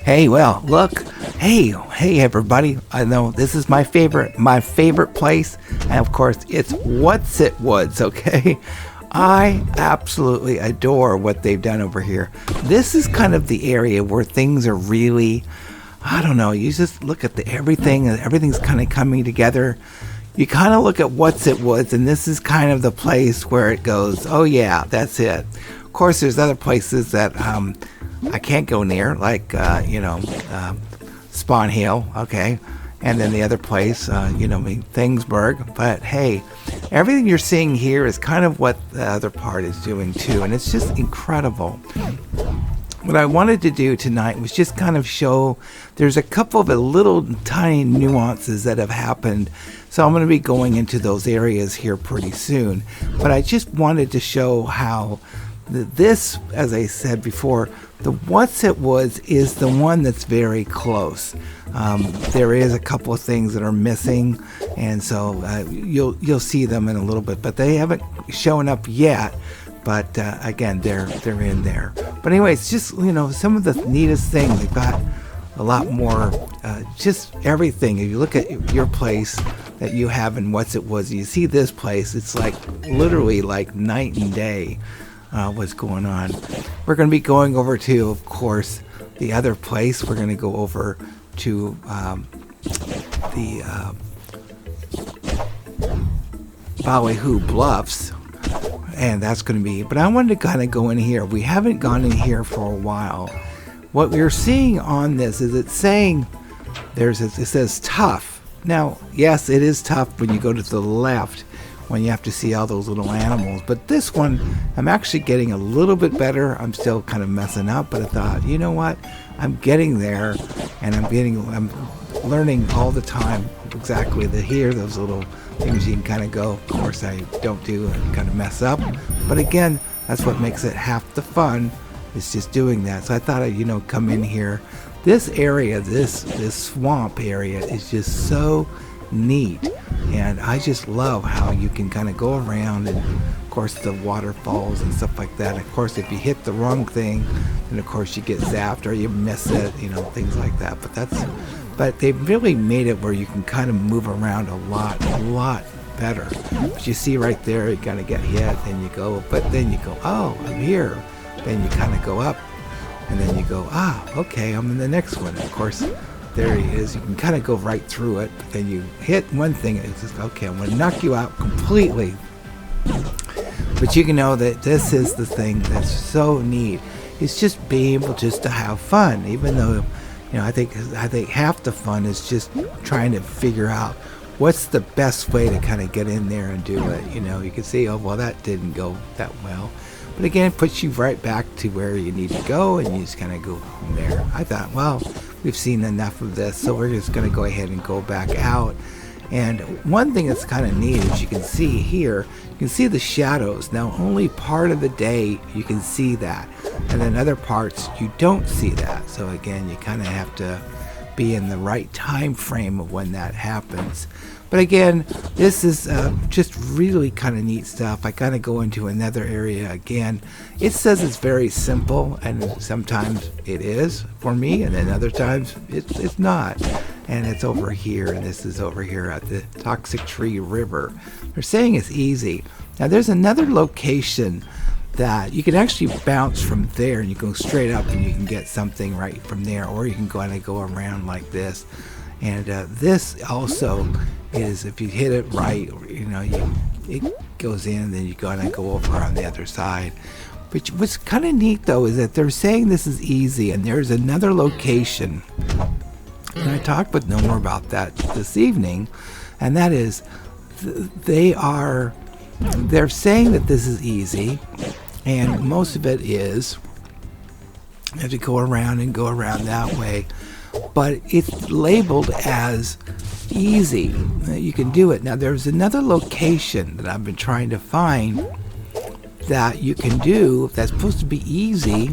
Hey, well, look. Hey, everybody. I know this is my favorite place, and of course, it's Whatsit Woods. Okay, I absolutely adore what they've done over here. This is kind of the area where things are really, I don't know. You just look at everything, and everything's kind of coming together. You kind of look at Whatsit Woods, and this is kind of the place where it goes. Oh yeah, that's it. Of course, there's other places that I can't go near, like Spawn Hill, okay, and then the other place, Thingsburg. But hey, everything you're seeing here is kind of what the other part is doing too, and it's just incredible. What I wanted to do tonight was just kind of show there's a couple of little tiny nuances that have happened. So I'm going to be going into those areas here pretty soon. But I just wanted to show how this, as I said before, the Whatsit Woods is the one that's very close. There is a couple of things that are missing, and so you'll see them in a little bit, but they haven't shown up yet. But again, they're in there. But anyway, it's just some of the neatest things. They've got a lot more, just everything. If you look at your place that you have in Whatsit Woods, you see this place. It's like literally like night and day. What's going on. We're going to be going over to, of course, the other place. We're going to go over to the Ballyhoo Bluffs, and that's going to be, but I wanted to kind of go in here. We haven't gone in here for a while. What we're seeing on this is it's saying it says tough. Now, yes, it is tough when you go to the left, when you have to see all those little animals. But this one, I'm actually getting a little bit better. I'm still kind of messing up, but I thought, you know what? I'm getting there, and I'm learning all the time exactly those little things you can kind of go. Of course, I don't do and kind of mess up. But again, that's what makes it half the fun. It's just doing that. So I thought I'd, come in here. This area, this swamp area is just so neat. And I just love how you can kind of go around, and of course the waterfalls and stuff like that. Of course, if you hit the wrong thing, then of course you get zapped or you miss it, things like that. But they've really made it where you can kind of move around a lot better. But you see right there, you kind of get hit, then you go, oh, I'm here. Then you kind of go up, and then you go, okay, I'm in the next one. And of course, there he is. You can kind of go right through it, but then you hit one thing and it's just, okay, I'm going to knock you out completely. But you can know that this is the thing that's so neat. It's just being able just to have fun, even though, I think half the fun is just trying to figure out what's the best way to kind of get in there and do it. You can see, oh, well, that didn't go that well. But again, it puts you right back to where you need to go, and you just kind of go from there. I thought, well, we've seen enough of this, so we're just going to go ahead and go back out. And one thing that's kind of neat is you can see here, you can see the shadows. Now, only part of the day you can see that, and then other parts you don't see that. So again, you kind of have to be in the right time frame of when that happens. But again, this is just really kind of neat stuff. I kind of go into another area again. It says it's very simple, and sometimes it is for me, and then other times it's not. And it's over here, and this is over here at the Toxic Tree River. They're saying it's easy. Now there's another location that you can actually bounce from there, and you go straight up, and you can get something right from there, or you can kind of go around like this. And this also is, if you hit it right, it goes in, and then you gotta go over on the other side. But what's kind of neat though is that they're saying this is easy, and there's another location, and I talked with Nomer about that this evening, and that is they're saying that this is easy, and most of it is you have to go around that way. But it's labeled as easy. You can do it. Now there's another location that I've been trying to find that you can do that's supposed to be easy,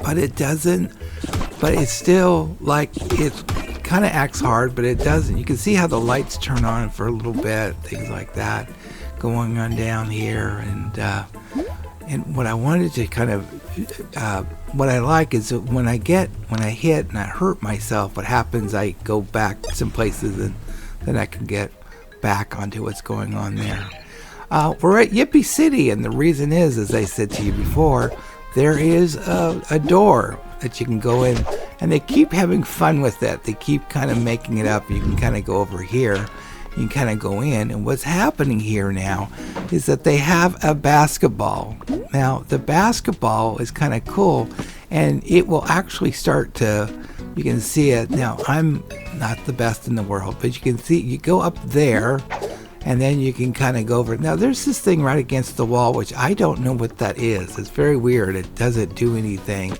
but it doesn't. But it's still like it kind of acts hard, but it doesn't. You can see how the lights turn on for a little bit, things like that, going on down here, and and what I wanted to kind of, what I like is that when I hit and I hurt myself, what happens, I go back some places and then I can get back onto what's going on there. We're at Yippee City, and the reason is, as I said to you before, there is a door that you can go in, and they keep having fun with it. They keep kind of making it up. You can kind of go over here. You can kind of go in, and what's happening here now is that they have a basketball. Now, the basketball is kind of cool, and it will actually start to, you can see it. Now, I'm not the best in the world, but you can see, you go up there, and then you can kind of go over. Now, there's this thing right against the wall, which I don't know what that is. It's very weird. It doesn't do anything.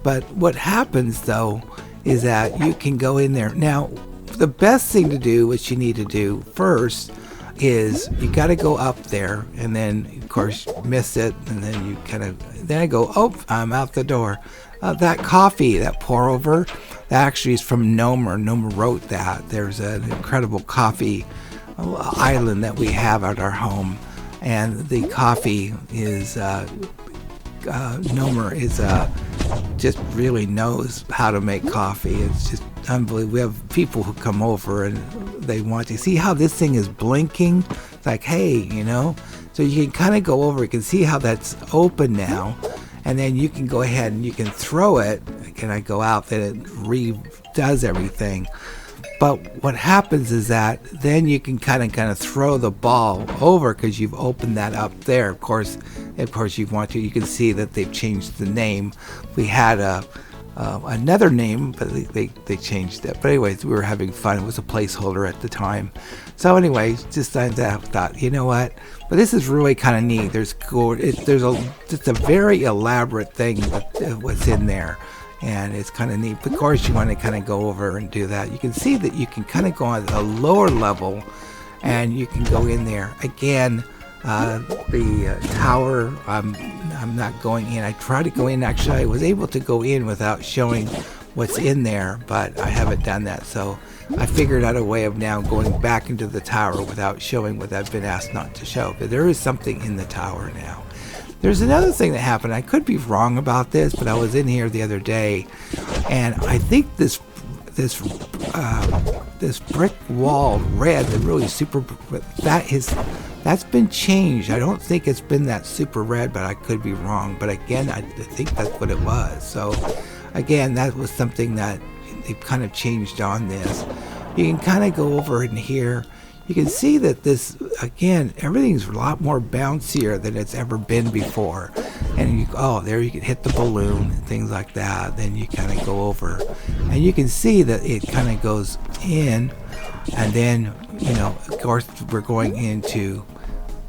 But what happens, though, is that you can go in there. Now, the best thing to do, what you need to do first, is you got to go up there, and then, of course, miss it, and then you kind of, then I go, oh, I'm out the door. That coffee, that pour over, that actually is from Nomer. Nomer wrote that. There's an incredible coffee island that we have at our home, and the coffee is Nomer is just really knows how to make coffee. It's just unbelievable. We have people who come over and they want to see how this thing is blinking. It's like, hey, you know, so you can kind of go over. You can see how that's open now, and then you can go ahead and you can throw it. Can I go out? Then it redoes everything. But what happens is that then you can kind of throw the ball over because you've opened that up there. Of course, you want to. You can see that they've changed the name. We had another name, but they changed it. But anyways, we were having fun. It was a placeholder at the time. So anyways, just I thought, you know what? But this is really kind of neat. There's just a very elaborate thing with what's in there. And it's kind of neat. But of course, you want to kind of go over and do that. You can see that you can kind of go on a lower level, and you can go in there. Again, the tower, I'm not going in. I tried to go in. Actually, I was able to go in without showing what's in there, but I haven't done that. So I figured out a way of now going back into the tower without showing what I've been asked not to show. But there is something in the tower now. There's another thing that happened. I could be wrong about this, but I was in here the other day, and I think this brick wall red, the really super, that's been changed. I don't think it's been that super red, but I could be wrong. But again, I think that's what it was. So again, that was something that they've kind of changed on this. You can kind of go over in here. You can see that this, again, everything's a lot more bouncier than it's ever been before. And there you can hit the balloon and things like that. Then you kind of go over, and you can see that it kind of goes in, and then, you know, of course, we're going into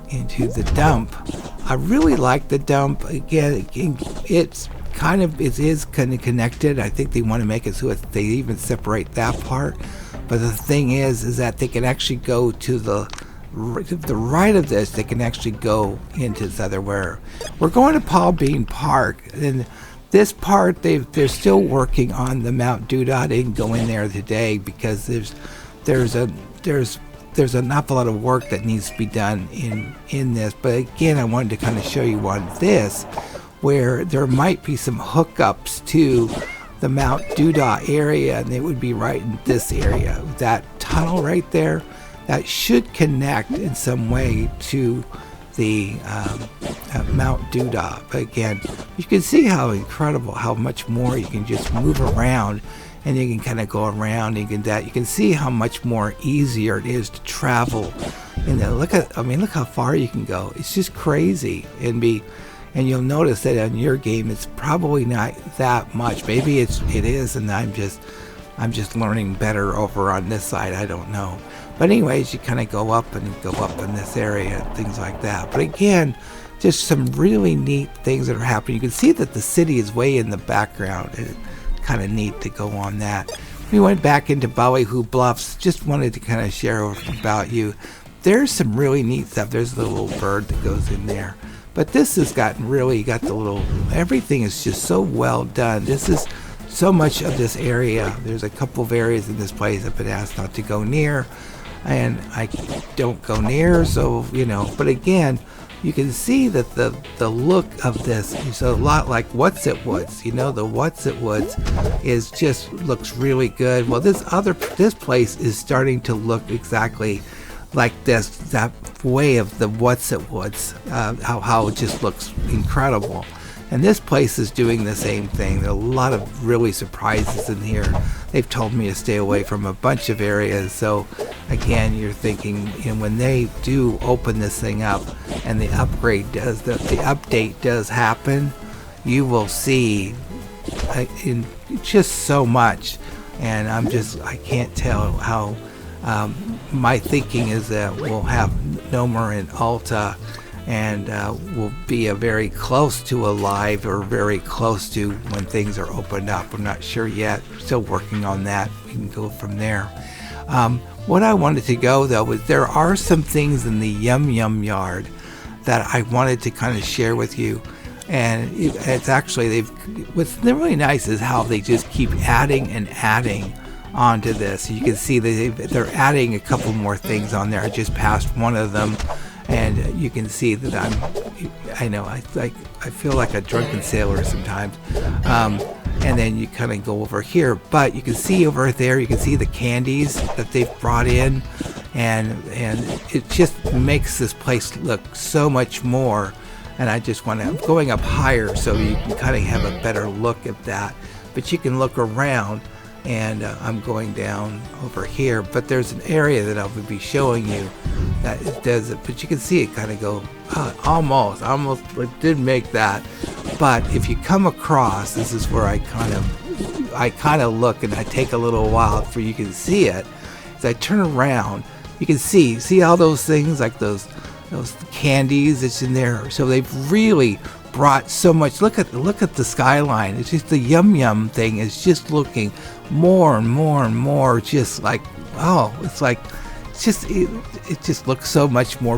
the dump. I really like the dump. Again, it is kind of connected. I think they want to make it so they even separate that part. But the thing is that they can actually go to the right of this. They can actually go into this other where we're going to Paul Bean Park, and this part they're still working on the Mount Doodah. I didn't go in there today because there's an awful lot of work that needs to be done in this. But again, I wanted to kind of show you on this where there might be some hookups to the Mount Doodah area, and it would be right in this area. That tunnel right there, that should connect in some way to the Mount Doodah. But again, you can see how incredible, how much more you can just move around, and you can kind of go around. You can see how much more easier it is to travel. And look how far you can go. It's just crazy. And you'll notice that on your game, it's probably not that much. Maybe it is, and I'm just learning better over on this side. I don't know. But anyways, you kind of go up in this area and things like that. But again, just some really neat things that are happening. You can see that the city is way in the background. It's kind of neat to go on that. We went back into Ballyhoo Bluffs. Just wanted to kind of share about you. There's some really neat stuff. There's the little bird that goes in there. But this has got the little, everything is just so well done. This is so much of this area. There's a couple of areas in this place I've been asked not to go near, and I don't go near, so, you know. But again, you can see that the look of this is a lot like Whatsit Woods. The Whatsit Woods is just looks really good. Well, this place is starting to look exactly like that way of the Whatsit Woods, how it just looks incredible. And this place is doing the same thing. There are a lot of really surprises in here. They've told me to stay away from a bunch of areas. So again, you're thinking, when they do open this thing up and the update does happen, you will see in just so much. And I can't tell how my thinking is that we'll have Nomer and Alta, and will be very close to alive, or very close to when things are opened up. I'm not sure yet. We're still working on that. We can go from there. What I wanted to go, though, is there are some things in the Yum Yum yard that I wanted to kind of share with you. And it's actually, what's really nice is how they just keep adding and adding onto this. You can see that they're adding a couple more things on there. I just passed one of them. And you can see that I feel like a drunken sailor sometimes. And then you kind of go over here, but you can see over there, you can see the candies that they've brought in, and it just makes this place look so much more. And I'm going up higher so you can kind of have a better look at that. But you can look around, and I'm going down over here, but there's an area that I will be showing you that it does it, but you can see it kind of go almost did make that. But if you come across, this is where I kind of look, and I take a little while for you can see it. As I turn around, you can see all those things, like those candies that's in there. So they've really brought so much. Look at the skyline. It's just the Yum Yum thing is just looking more and more and more just like, it just looks so much more